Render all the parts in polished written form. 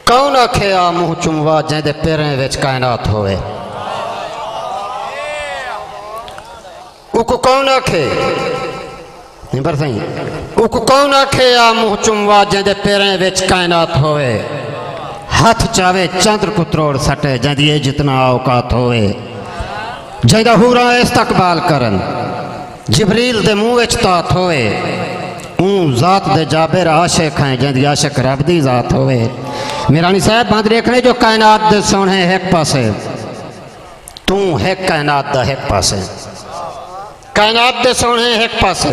कौन आखे आ मुँह चुमवा जैदे पैरें विच कायनात होवे। उको कौन आखे नहीं पर सही उको कौन आखे आ मुँह चुमवा जैदे पैरें विच कायनात होवे। हाथ चावे चंद्र को त्रोड़ सटे जैदी जितना औकात होवे। जैदा हूरा इस्तकबाल करन जिबरील दे मुँह विच तात होवे। जात दे जाबिर आशिक हैं जैदी आशिक रब दी जात होवे। मेरानी साहब बांध देखने जो कायनात दे सोने एक पासे तू है कायनात दा एक पासे। कायनात दे सोने एक पासे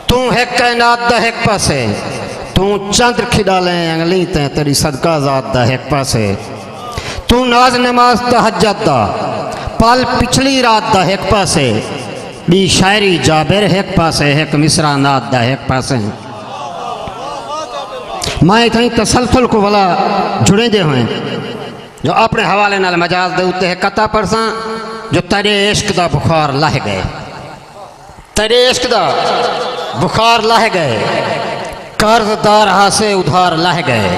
तू है कायनात दा एक पासे। तू चंद्र खिडाले अंगली ते तेरी सदका जात दा एक पासे। तू नाज नमाज तहज्जुद दा पल पिछली रात दा एक पासे। बी शायरी जाबिर एक पासे एक मिसरा नात दा एक पासे। मैं कहीं तसलसल को वाला जुड़े दे हुए जो अपने हवाले नाल मजाज दे उत्ते है कता परसा जो तेरे इश्क दा बुखार लह गए। तेरे इश्क दा बुखार लह गए। कर्जदार हासे उधार लह गए।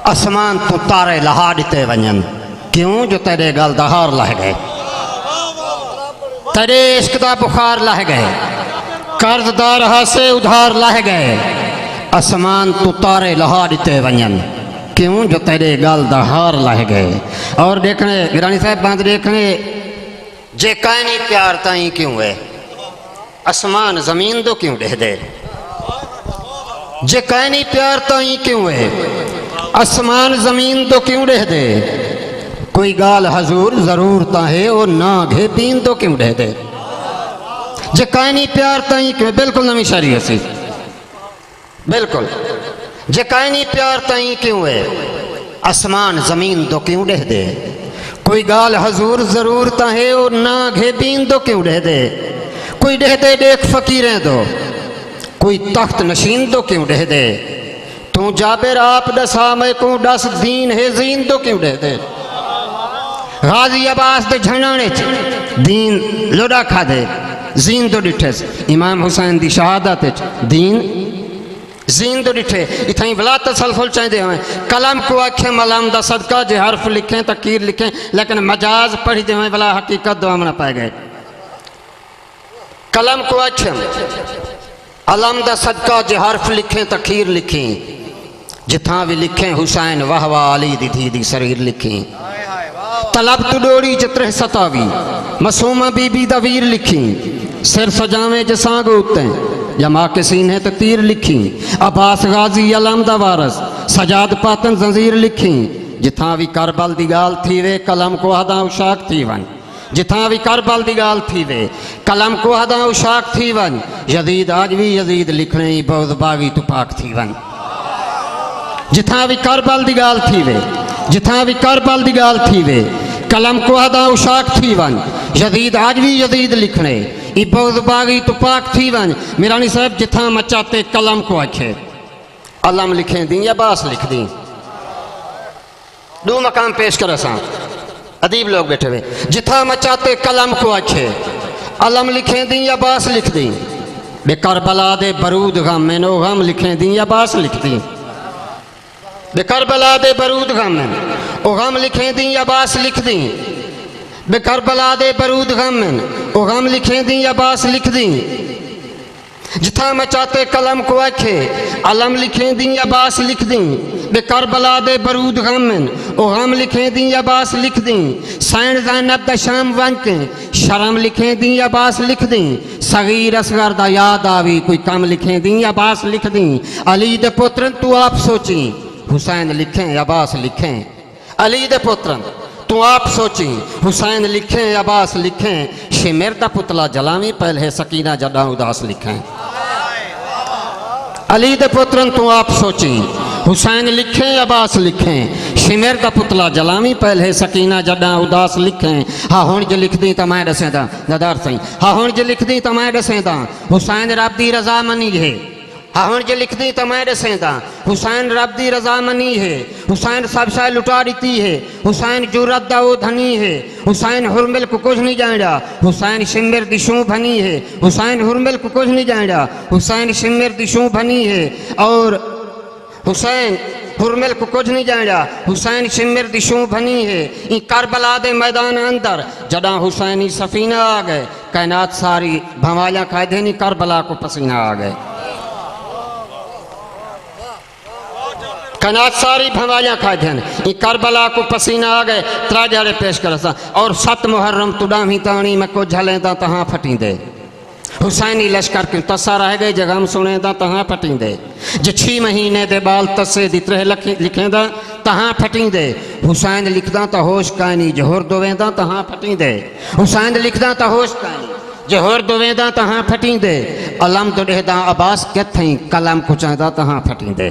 आसमान तो तारे लहा दिते वंजन क्यों जो तेरे गल दहार लह गए। तेरे इश्क दा बुखार लह गए। कर्जदार हासे उधार लह गए। आसमान तो तारे लहा दिते वंजन क्यों जो तेरे गल दहार लह गए। और देखने गिरानी साहब बांध देखने जे कायनी प्यार ताई क्यों है आसमान जमीन दो क्यों दे दे। जे कायनी प्यार ताई क्यों है आसमान जमीन दो क्यों दे दे। कोई गाल हजूर जरूर ताहे और ना घे पीन दो क्यों दे दे। जे कायनी प्यार ताई क्यों बिल्कुल नवी शायरी सी बिल्कुल। जे कायनी प्यार ताई क्यों है आसमान जमीन दो क्यों दे दे। कोई गाल हजूर जरूर ताहे और ना घे पीन दो क्यों दे दे। कोई दे दे देख फकीरें दो कोई तख्त नशीन दो क्यों दे दे। तू जाबिर आप दसा मैं को दस दीन है जीन दो क्यों दे दे। गाजी अब्बास दे झनाने दीन लोड़ा खा दे जीन दो डिठे। इमाम हुसैन दी शहादत दीन जीन दो डिठे। इथाई भला तसलसल चाहते हैं कलम को आखे मलम दा सदका जे हर्फ लिखें तकीर लिखें लेकिन मजाज पढ़ी दे भला हकीकत दो हमने पाए गए। कलम को आखे अलम दा सदका जे हर्फ लिखें तकीर लिखें जिथा भी लिखें हुसैन वाह वाह अली दी धी दी शरीर लिखें। तलब तुडोड़ी चित्र सतावी मसूमा बीबी दा वीर लिखी। सिर सजावे जसांग उते या माँ के सीने ते तीर लिखी। अब्बास गाजी अलम दा वारस सजाद पातन जंजीर लिखी। जिथा भी करबल दी गाल थी वे कलम को हदा उशाक थी वन। जिथा भी करबल दी गाल थी वे कलम को हदा उशाक थी वन। यजीद आज भी यजीद लिखने ही बहुत बागी तुपाक थी वन। जिथा भी करबल दी गाल थी वे जिथा भी करबल दी गाल थी वे कलम को हदा उशाक थी वन। यजीद आज भी यजीद लिखने ई बहुत बागी तुपाक थी वन। मीरानी साहब जिथा मचाते कलम को आखे अलम लिखें दी या बास लिख दी। दो मकाम पेश कर सा अदीब लोग बैठे हुए। जिथा मचाते कलम को आखे अलम लिखें दी या बास लिख दी। बे करबला दे बरूद गम में नो गम लिखें दी या बास लिख दी। बे करबला दे बरूद गम में ओ गम लिखें दी या बास लिख दी। बे करबला दे बरूद गम में ओ गम लिखें दी या बास लिख दी। जिथा मचाते कलम को आखे अलम लिखें दी या बास लिख दी। बे करबला दे बरूद गम में ओ गम लिखें दी या बास लिख दी। सैन ज़ैनब दा शाम वन के शर्म लिखें दी या बास लिख दी। सगीर असगर दा याद आवी कोई कम लिखें दी या बास लिख दी। अली दे पुत्रन तू आप सोची हुसैन लिखें अब्बास लिखें। अली दे पुत्रन तू आप सोची हुसैन लिखें अब्बास लिखें। शिमेर दा पुतला जलावी पहले सकीना जडा उदास लिखें। अली दे पुत्रन तू आप सोची हुसैन लिखें अब्बास लिखें। शिमेर दा पुतला जलावी पहले सकीना जडा उदास लिखें। हाँ हुण जे लिख दी तो मैं दसेंदा नदार सही। हाँ हुण जे लिख दी तो मैं दसेंदा हुसैन रब दी रजा मनी है। हाँ हुण जे लिख दी तो मैं दसेंदा हुसैन रब दी रजा मनी है। हुसैन सब शाय लुटा दी है। हुसैन जुरत दा ओ धनी है। हुसैन हुरमिल को कुछ नहीं जाएगा। हुसैन शिमर दिशों भनी है। हुसैन हुरमिल को कुछ नहीं जाएगा। हुसैन शिमर दिशों भनी है। और हुसैन हुरमिल को कुछ नहीं जाना हुसैन शिमिर दिशों बनी है इन करबला दे मैदान अंदर जदा हुसैनी सफीना आ गए कायनात सारी भवाया खाए थे नहीं करबला को पसीना आ गए कायनात सारी भवाया खाए थे इन करबला को पसीना आ गए त्रा जाड़े पेश कर और 7 मुहर्रम तुडा ही तानी में को झलेंदा तहाँ फटी दे हुसैनी लश्कर के तसा रह गए जगह हम सुने दा तहाँ फटींदे जे 6 महीने दे बाल तसे दी तरह लिखेंदा तहाँ फटींदे हुसैन लिखदा तो होश कानी जोहर दोवेंदा तहाँ फटींदे हुसैन लिखदा तो होश कानी जोहर दोवेंदा तहाँ फटींदे अलम दुडेदा अब्बास के थई कलम कुचांदा तहाँ फटींदे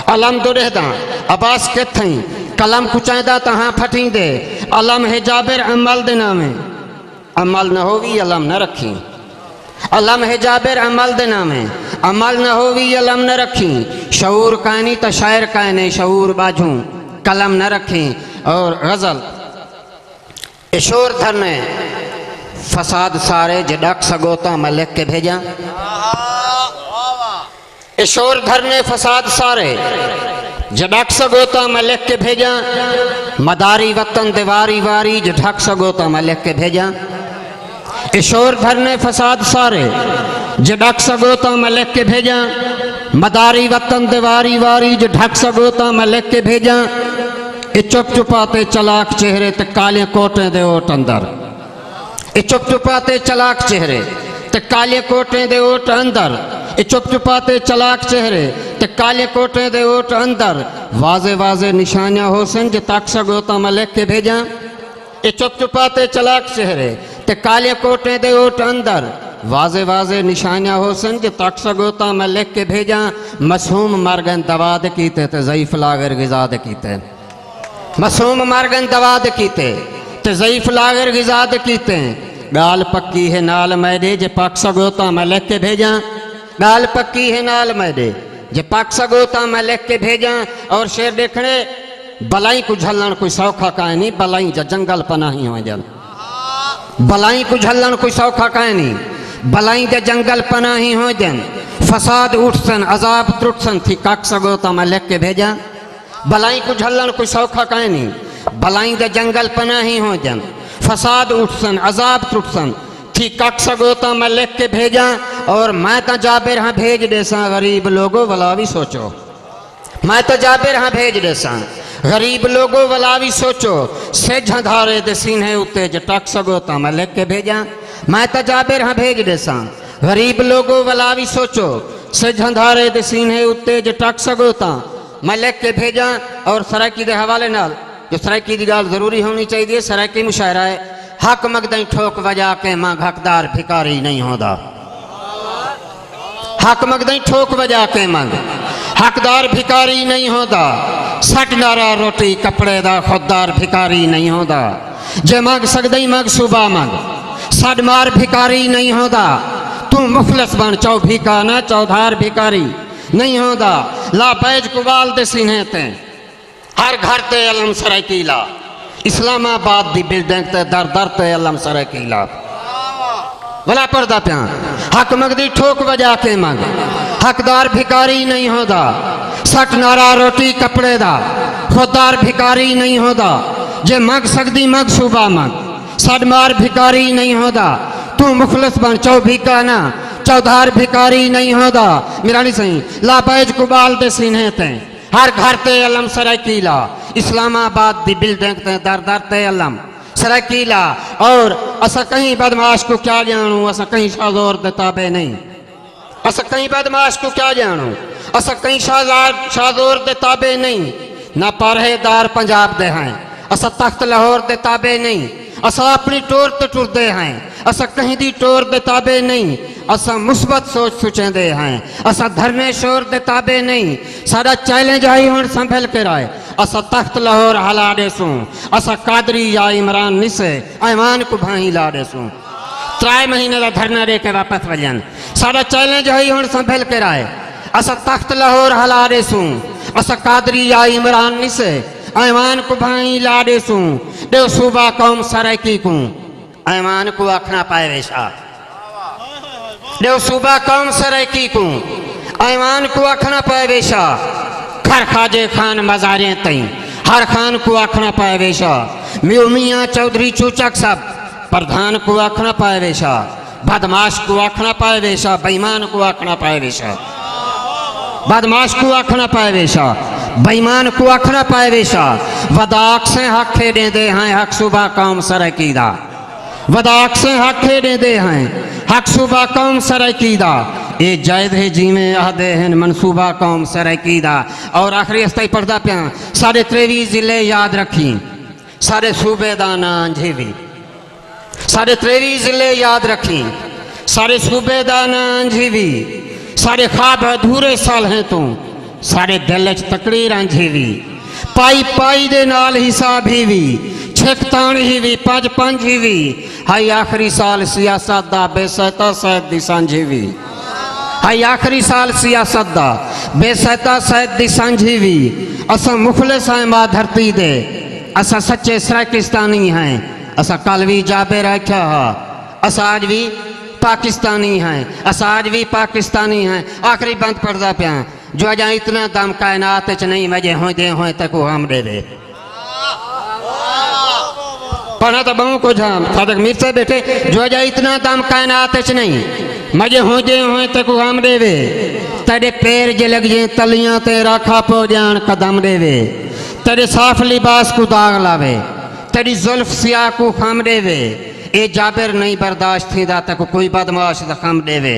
अलम दुडेदा अब्बास के थई कलम कुचांदा तहाँ फटींदे अलम है जाबिर अमल दे नामे अमल न होवी अलम न रखी अलम है जाबिर अमल दे नामे अमल न होवी अलम न रखी शऊर कानी तो शायर काने शऊर बाजू कलम न रखी और गज़ल इशोर धरने फसाद सारे जडक सगोता मैं लिख के भेजा इशोर धरने फसाद सारे जडक सगोता मैं लिख के भेजा मदारी वतन दीवारी वारी जडक सगोता मैं लिख के भेजा इशोर धरने फसाद सारे जडक सगोता मैं लिख के भेजा मदारी वतन दीवारी वारी जो ढक सगोता मैं लिख के भेजा ये चुप चुपाते चलाक चेहरे ते काले कोटे दे ओट अंदर ये चुप चुपाते चलाक चेहरे ते काले कोटे दे ओट अंदर ये चुप चुपाते चलाक चेहरे ते काले कोटे दे ओट अंदर वाजे वाजे निशानियां होसन जो तक सगोता मैं लिख के भेजा ये चुप चुपाते चलाक चेहरे ते काले कोटे दे ओट अंदर वाजे वाजे निशानियां होसन जो तक सगोता मैं लिख के भेजा मसूम मरगन दवाद कीते ते ज़ईफ लागर गिजाद कीते मसूम मरगन दवाद कीते ते ज़ईफ लागर गिजाद कीते गाल पक्की है नाल मैदे जे पक सगोता मैं लिख के भेजा गाल पक्की है नाल मैदे जे पक सगोता मैं लिख के भेजा और शेर देखने बलाई को झलन कोई सौखा काहे नहीं बलाई जा जंगल पनाही हो जन बलाई को झलन कोई सौखा काहे नहीं बलाई जा जंगल पनाही हो जन फसाद उठसन अजाब त्रुटसन थी काक सगोता मैं लिख के भेजा बलाई को झलन कोई सौखा काहे नहीं बलाई जा जंगल पनाही हो जन फसाद उठसन अजाब त्रुटसन थी काक सगोता मैं लिख के भेजा और मैं तो जाबिर हाँ भेज देसा गरीब लोगों वाला भी सोचो मैं तो जाबिर हाँ भेज देसा गरीब लोगों वाला भी सोचो से झंधारे दे सीने उत्ते जटक सगोता मैं लिख के भेजा मैं तो जाबिर हाँ भेज देसा गरीब लोगों वाला भी सोचो से झंधारे दे सीने उत्ते जटक सगोता मैं लिख के भेजा और सराकी के हवाले नाल जो सराकी की गाल जरूरी होनी चाहिए सराकी मुशायरा है हक मगदई ठोक बजा के मां हकदार भिकारी नहीं होता हक मगदई ठोक बजा के मंग हकदार भिकारी नहीं होता सट नारा रोटी कपड़े दा खुददार भिकारी नहीं होता जे मग सकदई मग सुबह मग सड मार भिकारी नहीं होता तू मुखलस बन चौ भिका ना चौधार भिकारी नहीं होता ला बैज कुबाल दे सीने ते हर घर ते अलम सराकीला इस्लामाबाद दी बिल्डिंग ते दर दर ते अलम सराकीला भला पर्दा प्या हक मगदी ठोक बजा के मग हकदार भिकारी नहीं होता सट नारा रोटी कपड़े दा खुददार भिकारी नहीं होता जे मग सकदी मग सुबह मग सड मार भिकारी नहीं होता तू मुखलस बन चौ भिका ना चौधार भिकारी नहीं होता मेरा नहीं सही ला बैज कुबाल दे सीने ते हर घर ते अलम सराकीला इस्लामाबाद दी बिल्डिंग ते दर दर ते अलम सराकीला और असा कहीं बदमाश को क्या जानू असा कहीं शाजोर दे ताबे नहीं असा कहीं बदमाश को क्या जानू असा कहीं शाजोर दे ताबे नहीं ना परहेदार पंजाब दे हैं असा तख्त लाहौर दे ताबे नहीं असा अपनी टोर ते टुरदे हैं असा कहीं दी टोर दे ताबे नहीं असा मुस्बत सोच सुचेंदे हैं असा धरने शोर दे ताबे नहीं सारा चैलेंज आई हुण संभल के राय असा तख्त लाहौर हला देसूं असा कादरी या इमरान निसे ऐवान को भाई ला देसूं 3 महीने का धरना दे के वापस वजन सारा चैलेंज आई हुण संभल के राय असा तख्त लाहौर हला देसूं असा कादरी या इमरान निसे ऐवान को भाई ला देसूं देव सूबा कौम सराकी को ऐवान को आखना पाए वेशा देव सूबा कौम सराकी को ऐवान को आखना पाए वेशा खर खाजे खान मजारे तई हर खान को आखना पाए वेशा म्यू मियाँ चौधरी चूचक सब प्रधान को आखना पाए वेशा बदमाश को आखना पाए वेशा बेईमान को आखना पाए वेशा बदमाश को आखना पाए वेशा बेईमान को आखना पाए वेशा वदाक से हक खेड़े दे हैं हक सुबह काम सरकीदा वदाक से हक खेड़े दे हैं हक सुबह काम सरकीदा ये जायद है जी में अहदे हैं मनसूबा कौम सरकीदा। और आखिरी अस्ताई पर्दा प्या सारे 23 जिले याद रखी सारे सूबेदाना अंझेवी सारे 23 जिले याद रखी सारे सूबेदाना अंझेवी सारे ख्वाब अधूरे साल हैं तू सारे दिल च तकड़ीर अंझेवी पाई पाई दे नाल हिसाब हीवी छिकतान हीवी पंज पंज हीवी हाई आखिरी साल सियासत दा बेसैता सैद दी सांझेवी हाई आखिरी साल सियासत दा बेसैता सैद दी सांझेवी असा मुखलिस हैं मां धरती दे असा सच्चे सराकिस्तानी हैं असा कल भी जाबे रखा हा असा आज भी पाकिस्तानी हैं असा आज भी पाकिस्तानी हैं। आखिरी बंद पर्दा प्या जो अजा इतना दम कायनात च नहीं मजे हो दे हो तक हम दे दे पढ़ा तो बहु को झाम सादक मीर से बैठे जो अजा इतना दम कायनात च नहीं मजे हो दे हो तक हम देवे तेरे पैर जे लग जे तलियां ते राखा पो जान कदम देवे तेरे साफ लिबास को दाग लावे तेरी जुल्फ सिया को खम देवे ए जाबिर नहीं बर्दाश्त थी दा तक कोई बदमाश दखम देवे।